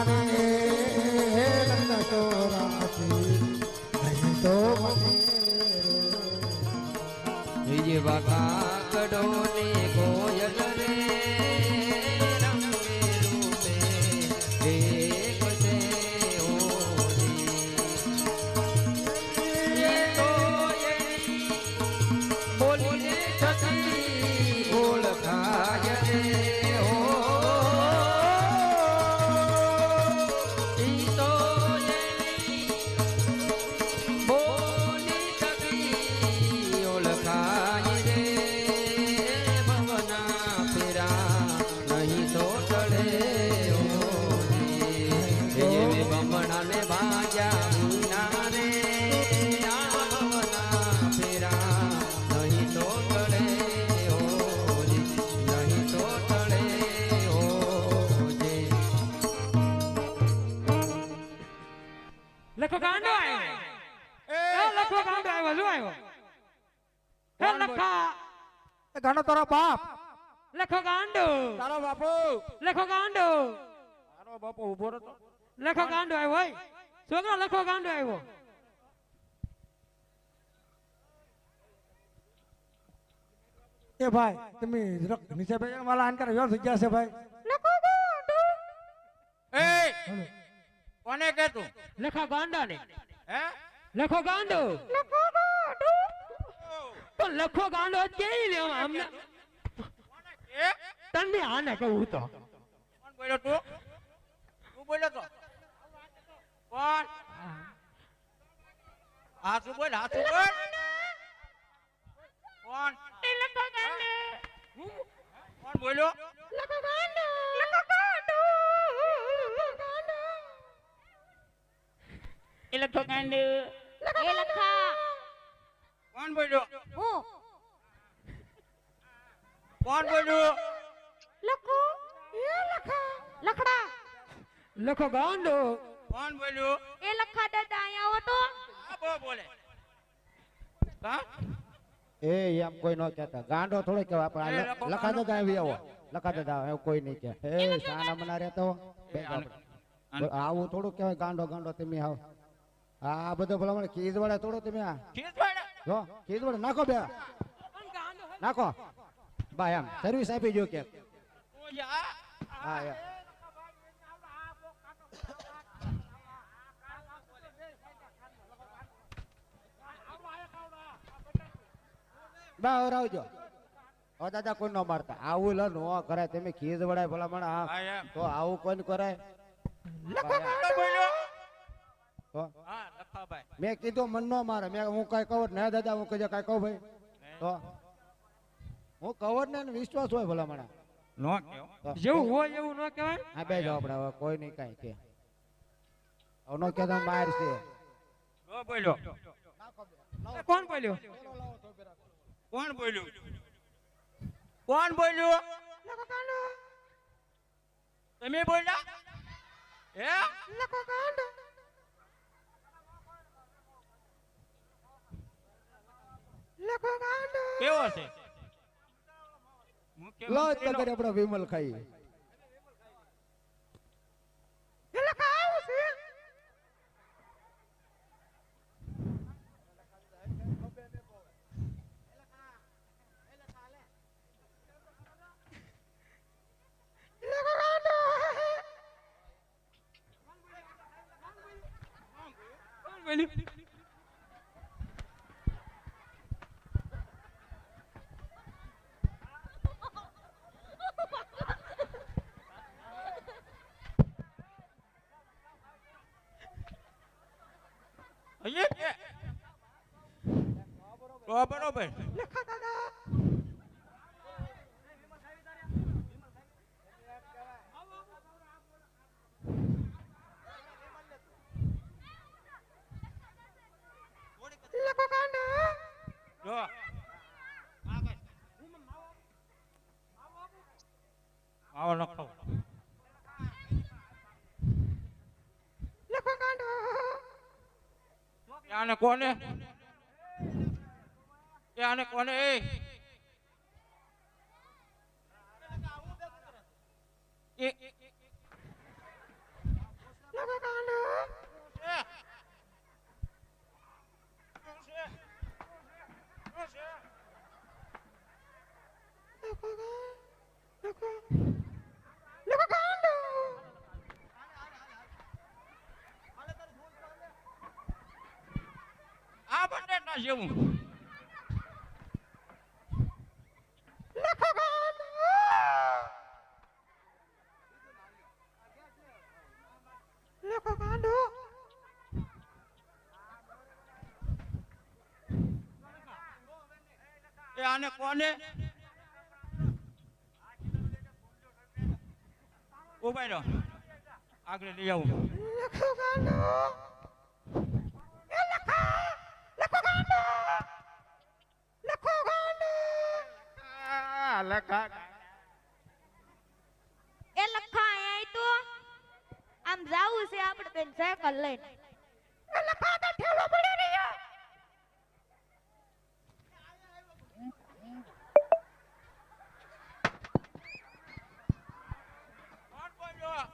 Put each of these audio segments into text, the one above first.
રે રંગ તો રાતી નહીં તો મને વિજય બાકા કડો ને કોયલ રે રંગે રૂપે એક છે હોજી એ તો એની બોલીને છતી ઓળખાય રે હો ઈ તો એની બોલી છતી ઓળખાય રે ભવના ફેરા નહીં તો ચડે હોજી જેવી બમણાને ભાજા વિના રે આ ભવના ફેરા નહીં તો ચડે હોજી નહીં તો ચડે હોજી લખો ગાંડો આવ્યો એ લખો ગાંડો આવ્યો શું આવ્યો હે લખા એ ઘણો તારો બાપ લખો ગાંડો તારો બાપુ લખો ગાંડો તારો બાપુ ઉભો રહેતો લખો ગાંડો આવ્યો હોય છોકરો લખો ગાંડો આવ્યો એ ભાઈ તમે જરાક નીચે બેસી માલા આન કરે વ્યવસ્થિત ગયા છે ભાઈ લખો ગાંડો એ કોને કે તું લખો ગાંડા ને હે લખો ગાંડો લખો ગાંડો તો લખો ગાંડો કેઈ લે અમને એ તને આને કહું તો કોણ બોલ્યો તું તું બોલ્યો તો કોણ હાસુ બોલ કોણ એ લખો ગાંડો કોણ બોલ્યો લખો ગાંડો લખો ગાંડો એ લખો ગાંડો એ લખા કોણ બોલ્યો હું કોણ બોલ્યું લખો એ લખા લખડા લખો ગાંડો કોણ બોલ્યું એ લખા દાદા અહીંયા આવો તો આ બહુ બોલે કા એ એમ કોઈ ન કહેતા ગાંડો થોડો કહેવાય પણ એ લખો લખા દાદા આવી આવો લખા દાદા એવું કોઈ નહીં કે હે શાના મના રહેતો આવું થોડું કહેવાય ગાંડો ગાંડો તમે આવો આ બધો ભલા મને ખીજ વડે થોડો તમે આ ખીસ વાળા જો ખીજ વડે નાખો બે નાખો બા એમ સર્વિસ આપી જો કે ઓ યા હા એમ બા આવજો ઓ દાદા કોઈ ન મારતા આવું લ નો કરાય તમે ખીજ વડાય ભલા મને હા, હા એમ. તો આવું કોઈ કરાય બા, એમ. કોણ બોલ્યો તો હા લખાભાઈ મેં કીધું મન નો મારે મેં હું કઈ કહું ના દાદા હું કઈ કઈ કહું ભાઈ તો હું કહું ને એને વિશ્વાસ હોય ભલા મને નો કેવો જેવું હોય એવું ન કહેવાય આ બે જાવ આપણે હવે કોઈ નહીં કઈ કે નો કે માર છે નો બોલ્યો કોણ બોલ્યો કોણ બોલ્યું કોણ બોલ્યું લખો ગાંડો તમે બોલ્યા હે લખો ગાંડો લખો ગાંડો કેવો છે લો તગર આપણે વિમલ ખાઈ એ લખો આવું છે લખો ગાંડો કોણ બોલ્યું અહીંયા તો બરોબર લખો દાદા લખો ગાંડો જો આવો લખો લખો ગાંડો આને કોને આને કોને જેવું લખો ગાંડો એ આને કોને ઉભા રહ્યો આગળ લઈ આવું લખો ગાંડો એ લખા લખો ગાંડો લખો ગાંડો લખા એ લખા આય તો આમ જાવું છે આપણે બેન સાયકલ લઈને એ લખા તો ઠેલો પડ્યો રહ્યો કોણ બોલ્યો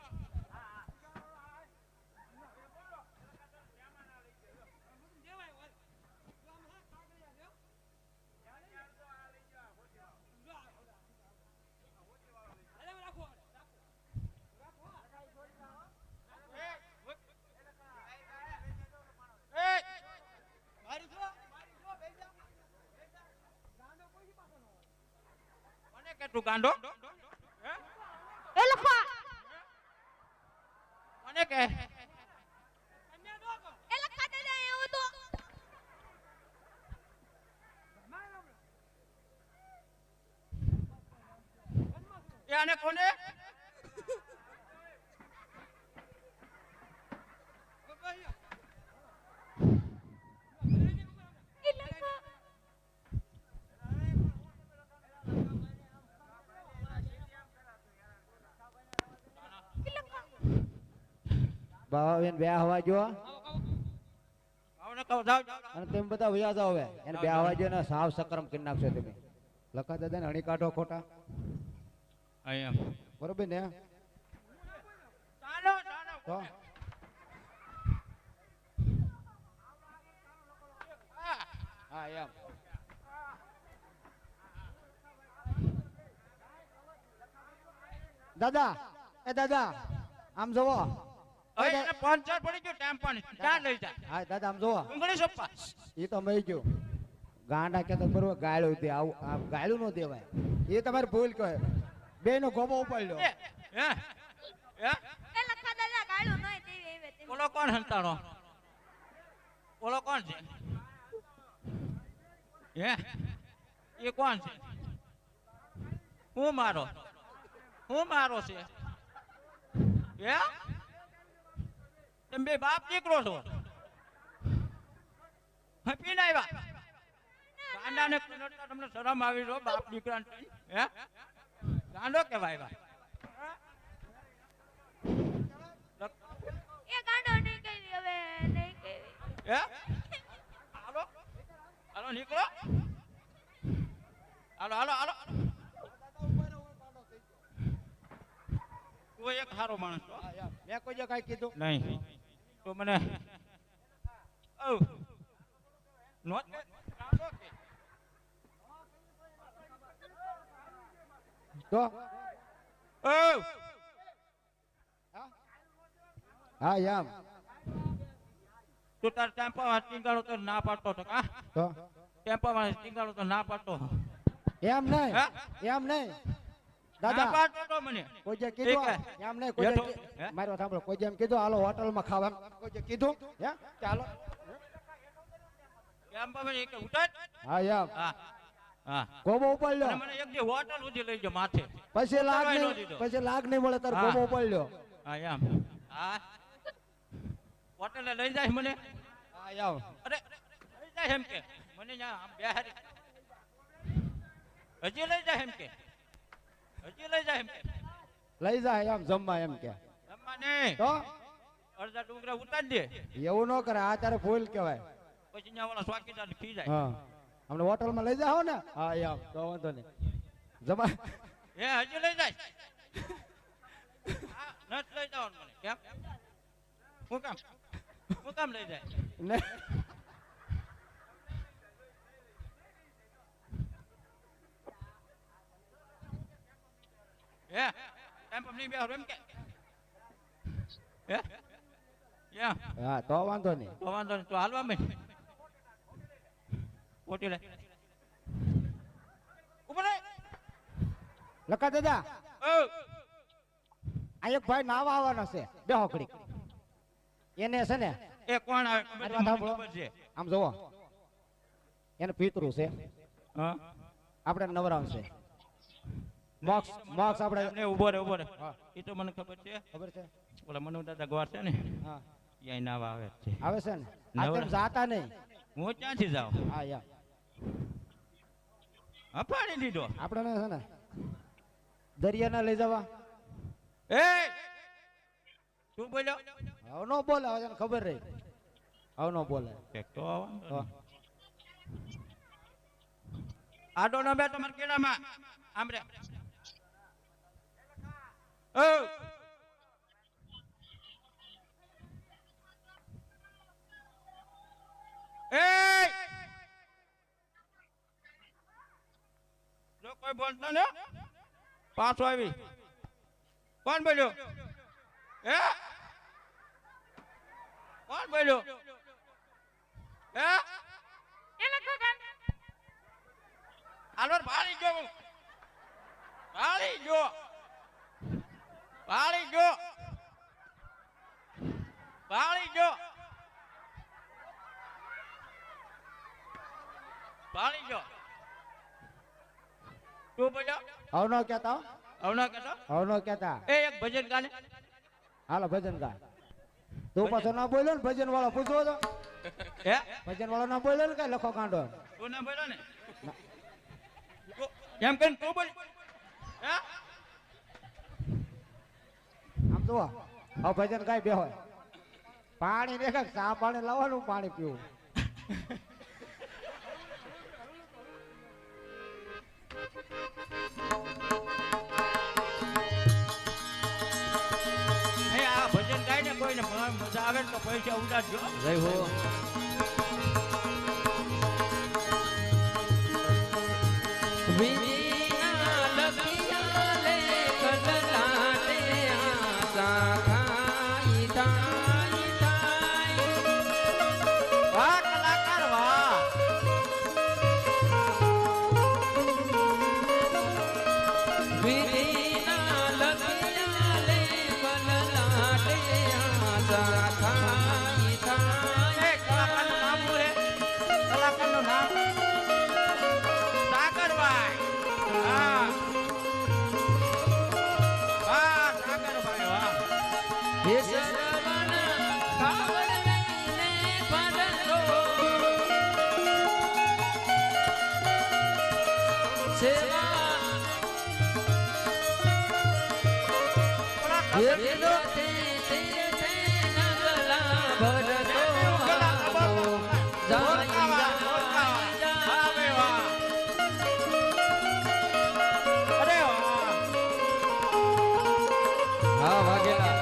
કોને કે તું ગાંડો હે? એ લખા કોને કે એ લખા દાદા આયો તો એ આને કોને એ લખા એ લખા બાવા બે હવા જો આવને કહો જાવ અને તેમ બધા વયા જાવ હવે એને બે હવા જો ને સાવ સક્રમ કરી નાખશો તમે લખા દાદા ને હણી કાઢો ખોટા અહીંયા બરોબર ને ચાલો ચાલો તો હા એમ દાદા એ દાદા આમ જોવો હવે એને પંચર પડી ગયો ટાઈમ પણ ક્યાં લઈ જાય હા દાદા આમ જોવો ડુંગળી સોપા એ તો મઈ ગયો ગાંડા કે તો બરોબર ગાળ્યું તે આવું આ ગાળ્યું નો દેવાય એ તમારે ભૂલ કહે બે નો ગોબો ઉપાડ્યો હે હે એ લખા દાદા ગાળો નય દેવી એવે તે ઓલો કોણ હંતાણો ઓલો કોણ છે હે એ કોણ છે હું મારો છે હે તમે બે બાપ દીકરો છો હપીને આવ્યા ગાંડાને નડતા તમને શરમ આવી જો બાપ દીકરા હે ગાંડો કેવાય આવ્યા એ ગાંડો નહીં કેવી હવે નહીં કેવી હે હાલો હાલો નીકળો હાલો હાલો હાલો તું એક સારો માણસ છો મેં કોઈ જે કઈ કીધું નહીં તો મને ઓ નોટ ગાંડો કે તો ઓ હા એમ તું તાર ટેમ્પોમાં ટીંગાડો તો ના પાડતો તો કા તો ટેમ્પોમાં ટીંગાડો તો ના પાડતો એમ નહીં હે? એમ નહીં ના દાદા પાડતો તો મને કોઈ જે કીધું ઠીક એમ નહીં કોઈ જે હેઠો, કી- હે? મારો સાંભળો કોઈ જેમ કીધું હાલો હોટલમાં ખાવા એમ કોઈ જે કીધું હે ચાલો ટેમ્પોમાં એક ઉતાર હા એમ હા હા ગોબો ઉપાડ અને લ્યો મને એક દી હોટલ સુધી લઈ ગયો માથે પછી લાગ ઉતારવાય ન નહીં દીધો. પછી લાગ નહીં મળે તાર હા. ગોબો ઉપાડ લ્યો હા એમ હા હોટલે લઈ જાય મને હા એમ અરે લઈ જાય એમ કે મને ન્યા આમ બેહારી હજી લઈ જાય એમ કે હજી લઈ જાય એમ કે લઈ જાય એમ જમવા એમ કે રમવા નહીં તો અડધા ડુંગરા ઉતારી દે એવું ન કરે આ તારે ભૂલ કહેવાય પછી ન્યા ઓલા ચોકીદાર ખી જાય હા અમને હોટલમાં લઈ જાઓ ને હા એમ તો વાંધો નહીં જમા હે હજી લઈ જાય હા, નથી લઈ જવાનું મને કેમ હું કામ લઈ જાય ને હે ટાઈમ પર નહીં બેહરો એમ કે હે યા હા તો વાંધો નહીં તો વાંધો નહીં તો હાલવા મેં પોટી લે ઉપર લે લખા દાદા ઓ આ એક ભાઈ નાવા આવવાના છે બેહો ઘડીક એને છે ને એ કોણ આવે ખબર છે? અરે વાત મને સાંભળો. ખબર છે આમ જોવો એને પિતૃ છે હા આપણે નવરાવ છે મોક્ષ મોક્ષ આપણે એમને ઉભો રે હા. એ તો મને ખબર છે ખબર છે ઓલા મનુ દાદા ગવાર છે ને હા ત્યાં નાવા આવે જ છે આવે છે ને આ તેમ નવરા. જાતા નહીં હું ક્યાંથી જાઉં હા યા હફાડી દીધો આપણે છે ને દરિયાના લઈ જવા એ તું બોલ્યો હવે નો બોલે હવે એને ખબર રહી હવે નો બોલે એક તો હા. આડો ન બે તમાર કેડામાં આમ રે ઓ એ જો કોઈ બોલતો ને પાછો આવી કોણ બોલ્યો હે કોણ બોલ્યો હે આલોર ભાળી ગયો હું. ભાળી ગયો ભાળી ગયો ભાળી ગયો ભાળી ગયો તું બોલ્યો હવે નો કહેતા હવના કહેતો હવે નો કહેતા એ એક ભજન ગાને હાલો ભજન ગા તું પાછો ના બોલ્યો ને ભજન વાળો પૂછવો તો હે ભજન વાળો ના બોલ્યો ને કઈ લખો કાંડો તું ના બોલ્યો ને એમ કઈ તું બોલ હે આમ જુઓ હવે ભજન ગાય બે હોય પાણી ને કાંઈક ચા પાણી લાવવાનું પાણી પીવું એ આ ભજન ગાય ને કોઈને મજા આવે ને તો પૈસા ઉડાડજો જય હો વિધિના લખિયા લે કદલાટે આશા ખાઈ થાય થાય. વાહ કલાકાર વાહ વિધિના લખિયા લે કદલાટે આશા ખાઈ થાય. એ કલાકારનું નામ શું છે કલાકારનું નામ સાગરભાઈ હા વાહ સાગરભાઈ વાહ હે સરવણ કાવડ લઈને પડતો સેવા હે વિરોતે તે નગલા ભરતો આવો જાય વાહ ભાઈ વાહ અરે વાહ હા વાગેલા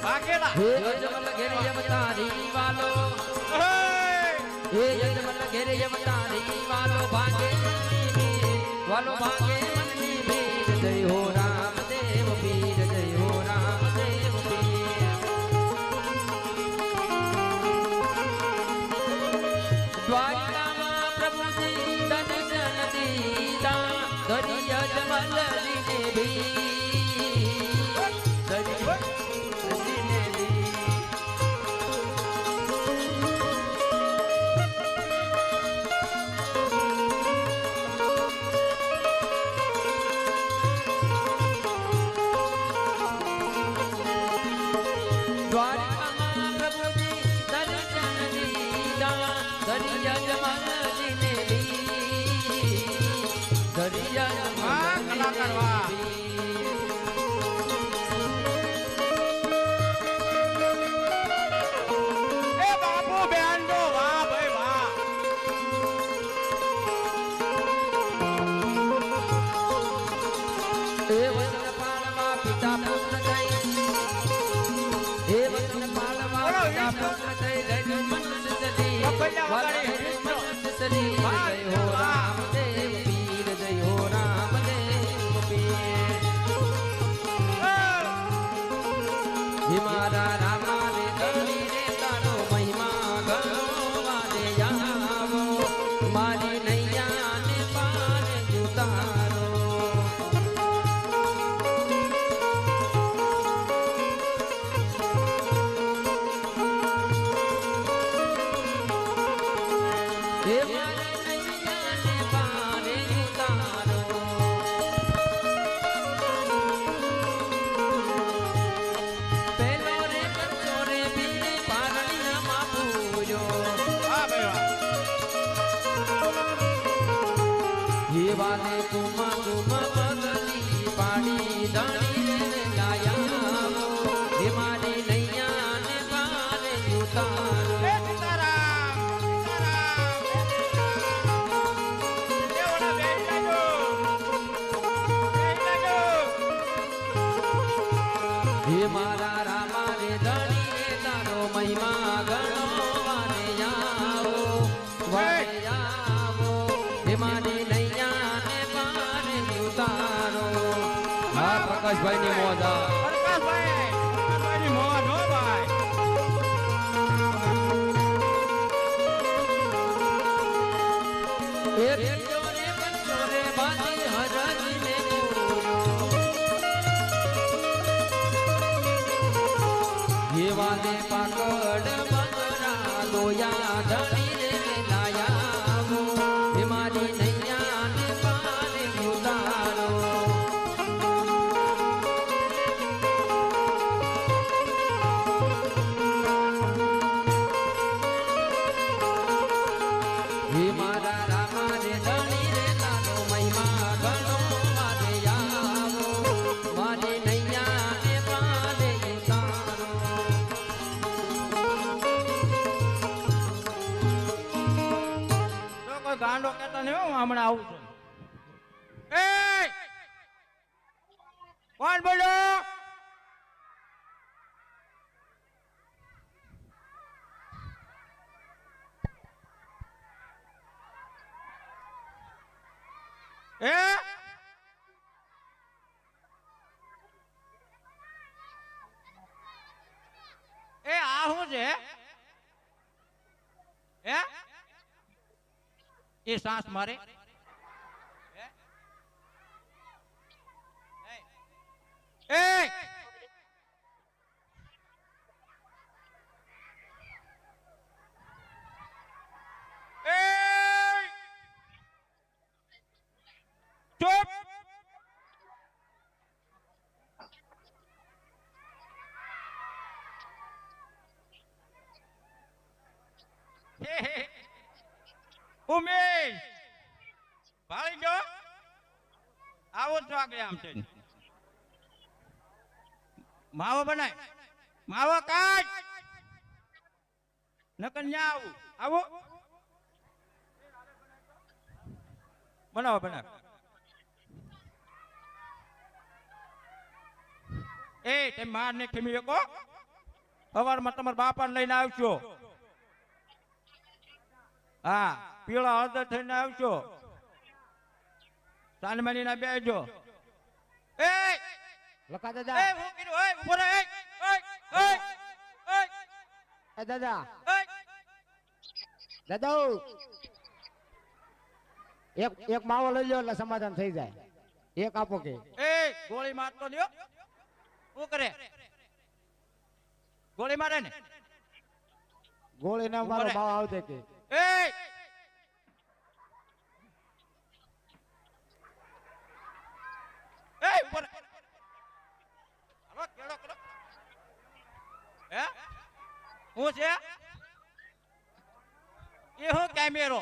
વાઘેલા હે યજમલ ઘેર યમતારી વાલો હે યજમલ ઘેર યમતારી વાલો ભાગે વાલો ભાગે મનની ભીડ જય હો રામદેવ પીર જય હો રામદેવ પીર દ્વારકામાં પ્રભુજી દર્શન દીધા ધરી યજમલ જીને ભી ધરી જીને ભી દ્વારકામાં પ્રભુજી દર્શન દીધા ધરી યજમાનજીને ભી ધરી વાહ કલાકાર વાહ એ બાપુ બેન્ડો વાહ ભાઈ વાહ હે વચન પાળવા પિતા પુત્ર થઈ હે વચન પાળવા પિતા પુત્ર થઈ રજ મનુષ્ય સદી મનુષ્ય સદી જય હો રામદેવ પીર જય હો રામદેવ પીર હે મારા રામા રે ધણી રે તારો મહિમા ગણો વાદે આવો હે મારા રામા રે ધણી રે તારો મહિમા ગણો વારે આવો વારે આવો હે મારી નૈયા ને પારે ઉતારો હા પ્રકાશભાઈ ની મોજા પ્રકાશભાઈની મોજ હો ભાઈ. એ બીજો રે બંધો રે બાજી હરજ ને વાદે પાકડ બંગરા લોયા ધણી રે લાયા હે મારી નૈયા ને પારે ઉતારો હે મારા રામા રે ધણી રે તારો મહિમા ગણો મારે આવો મારી નૈયા ને પારે ઉતારો જો કોઈ ગાંડો કહેતા નહીં હો, હું હમણાં આવું છું. એ કોણ બોલ્યો? એ એ આ શું છે? એ સાસ મારે એ ચૂપ. ઉમેશ ભાળી ગયો. આવો છો આગળ આમ છે. માવો બનાય, માવો કાઢ નકર ન્યા આવું. આવો બનાવો બનાવો. એ તમે માર ને ખીમી શકો. સવારમાં તમારા બાપાને લઈને આવશો. હા પીળા હળદર થઈને આવશો. સાનમાની ના બેજો. એ લખા એ દાદા હું કીધું ઓય ઉભો રહે. એ દાદા ઓય દાદા એક માવો લઈ લો એટલે સમાધાન થઈ જાય. એક આપો કે એ ગોળી મારતો લ્યો. શું કરે? ગોળી મારે ને. ગોળી ને મારો ઉભો રે. ભાવ આવતે કે એ એ ઉભો રહે. હાલો કેળો કરો. હે હું છે એ હું કેમેરો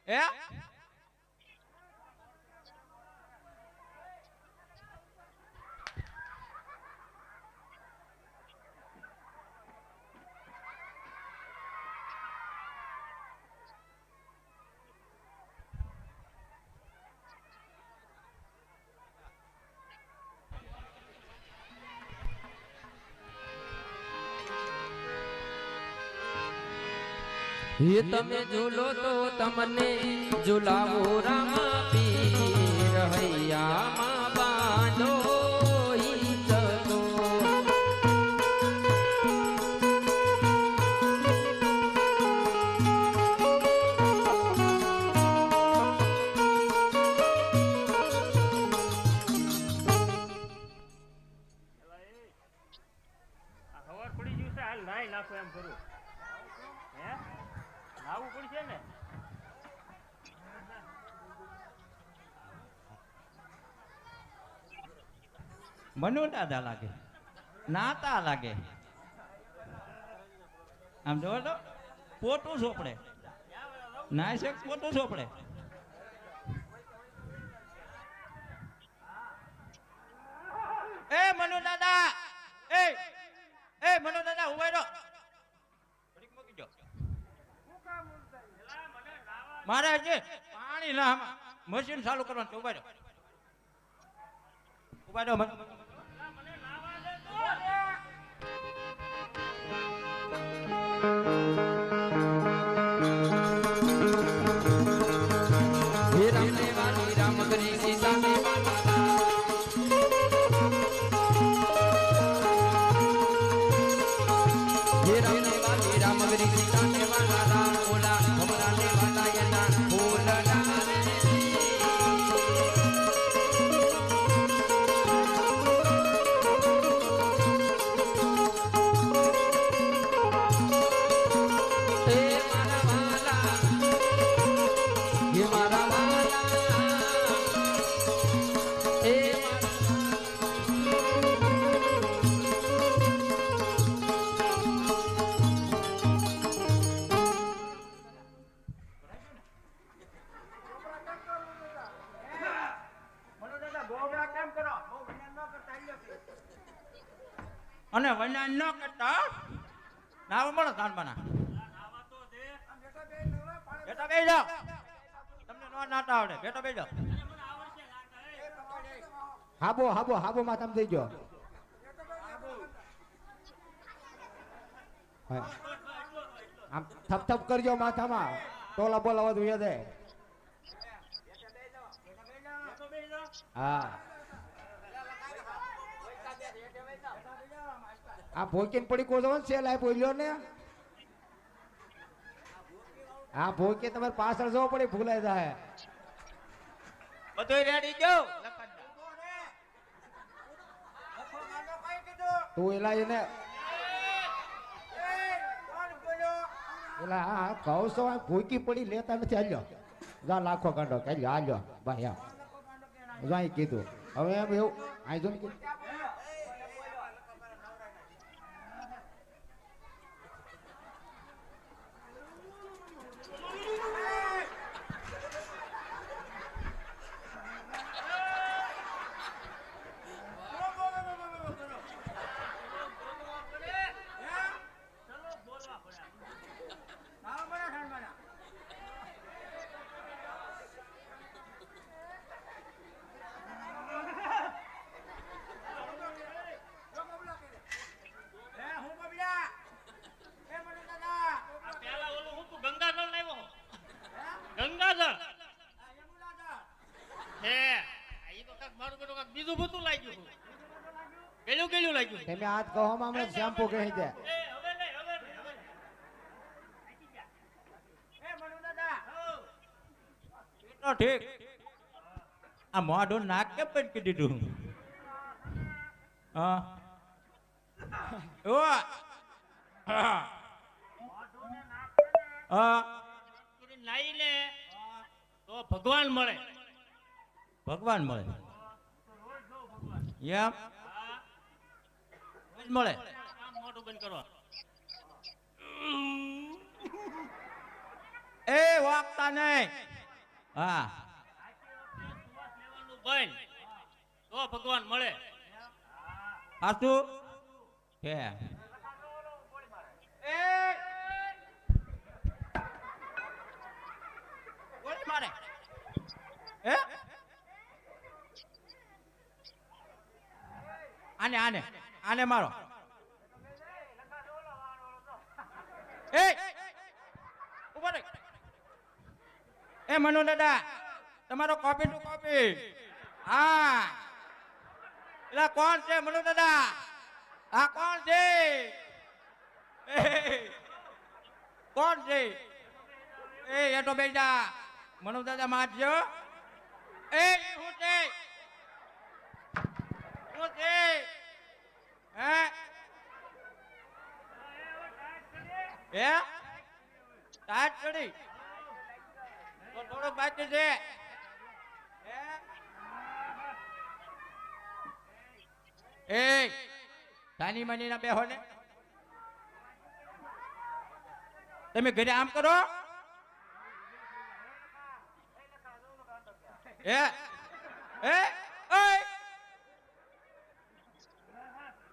હે હે તમે ઝૂલો તો તમને ઝુલાવો રામા પીર હૈયામાં બાંધો ઈચ્છ તો ખબર પડી ગયું છે હાલ નાઈ નાખો એમ કરું હે નાવું પડશે ને મનુ દાદા લાગે, નાતા લાગે. આમ જોવો તો પોટું સોપડે. નાય છે પોટું સોપડે. એ મનુ દાદા, એ મનુ દાદા ઉભા રહો. ઘડીક મૂકી દો. મારે હજી પાણી ના મશીન ચાલુ કરવાનું છે. ઉભા રહો, ઉભા રહો. હે રામ ને વાલી રામ ગરી સીતા ને વાલા રામ ઓલા ભમરા ને વાલા એના ફૂલડા અને વૈના ન કરતા નાવ મળો સાનબાના બેટા બેસી જાઓ તમને નો નાતા આવડે બેટા બેસી જાઓ હાબો હાબો હાબો માથામાં થઈ ગયો હા. આમ થપ થપ કરજો માથામાં ટોલા બોલા વધુ યાદ હે હા આ ભોકીને પડી કોજો છે લાય બોલ્યો ને આ ભોકે તમારે પાછળ જવો પડે ભૂલાઈ જાય બધું રેડી જો તું એલા એને એલા હા કહું છો ભૂકી પડી લેતા નથી હાલ્યો જા લાખો કાઢો કે હાલ્યો ભાઈ આ અહીં કીધું હવે એમ એવું અહીં જો ને કીધું બીજું બધું લાગ્યું ગેલું ગેલું લાગ્યું તમે હાથ કહો હમણાં શેમ્પુ કહી દે તો ઠીક આ મોઢો નાક કેમ પટકી દીધું હા ઓ હા નાઈ લે તો ભગવાન મળે ભગવાન મળે એમ મળે મોઢું બંધ કરો એ વાગતા નહીં હા બંધ તો ભગવાન મળે હાસુ કે ગોળી મારે હે આને આને આને મારો એ ઉભો રહે એ મનુ દાદા તમારો કોપી ટુ કોપી હા એલા કોણ છે મનુ દાદા આ કોણ છે કોણ છે એ તો બેટા મનુ દાદા મારજો એ હું છે હું છે હે હે તાજ ચડી તો થોડોક બાકી છે એ સાની માની ના બેહો ને તમે ઘરે આમ કરો એ ઓય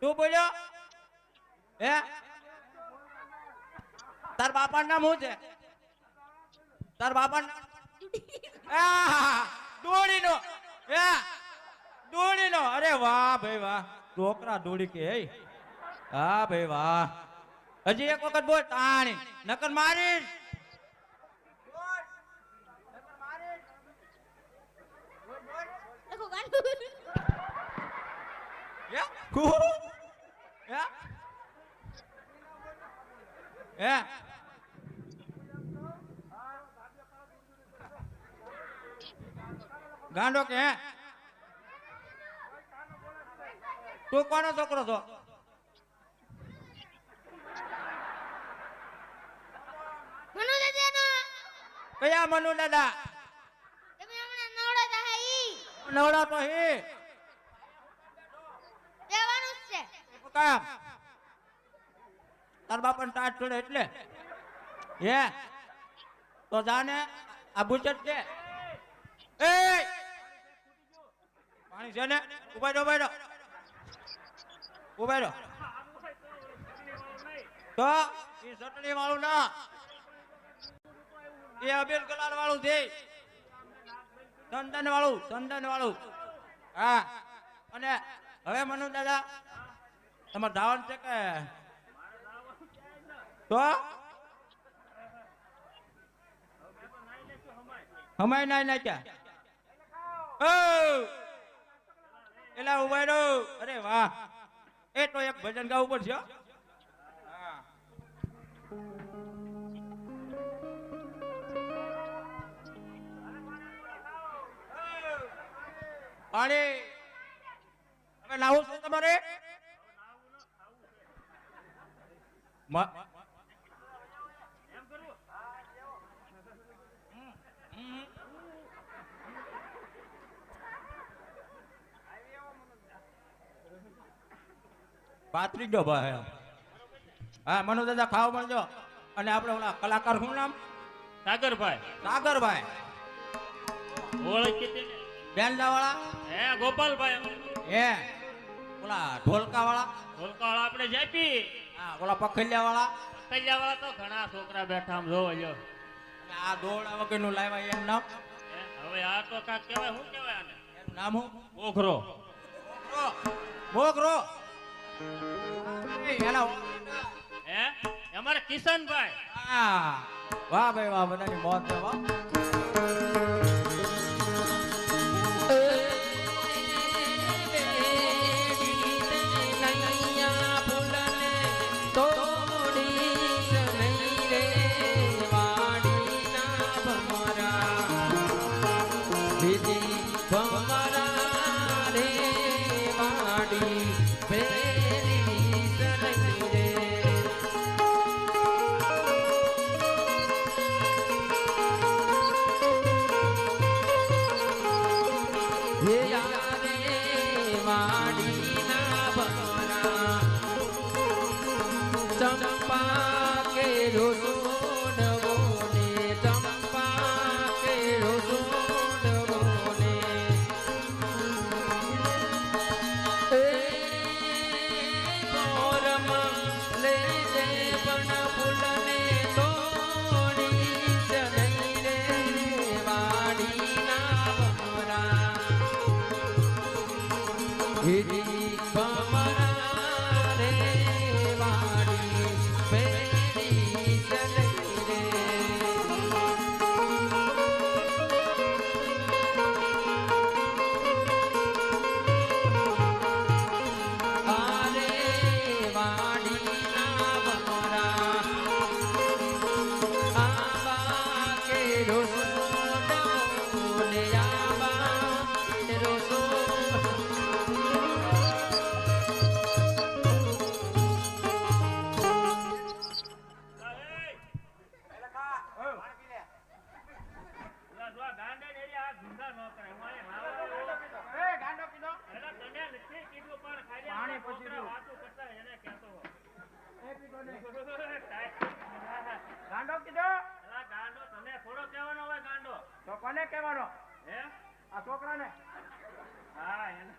તું બોલ્યો હે તાર બાપા નામ શું છે તાર બાપા દોડીનો હે દોડીનો અરે વાહ ભાઈ વાહ છોકરા દોડી કે હા ભાઈ વાહ હજી એક વખત બોલ તાણી નકર મારી લખો ગાંડો હે ગાંડો કે હે તું કોનો છોકરો છો મનુ દાદાનો કયા મનુ દાદા તમે હમણાં નવડા દા ઈ નવડા તો હે દેવાનું જ છે કામ તાર બાપાને ટાટ ચડે એટલે હે તો જાને આ બુચટ છે એ પાણી છે ને ઉભા રહો તો એ ચટણી વાળું ના એ અબીર કલર વાળું છે ચંદન વાળું હા અને હવે મનુ દાદા તમારે ધાવણ છે કે તો હમાય ના ક્યાં એલા ઉભા રહો અરે વાહ એ તો એક ભજન ગાવું પડશે હો. હા પાણી હવે નાવું છે તમારે પાત્રી ગયો ભાઈ હા મનુ દાદા ખાવા મળજો અને આપણે ઓલા કલાકાર શું નામ સાગરભાઈ ઓળખી તેને બેનડા વાળા હે ગોપાલભાઈ હે ઓલા ઢોલકા વાળા આપણે જાપી હા ઓલા પખલિયા વાળા કલ્યા વાળા તો ઘણા છોકરા બેઠા આમ જોવો લ્યો અને આ દોરડા વગરનું લાવ્યા એનું નામ હવે આ તો કાક કહેવાય શું કહેવાય આને એનું નામ શું ઓખરો મોગરો એના હે અમારે કિશનભાઈ હા વાહ ભાઈ વાહ બધાની મોત છે વાહ ગાંડો કીધો ગાંડો તને થોડો કહેવાનો હોય ગાંડો તો કોને કહેવાનો હે આ છોકરાને હા એને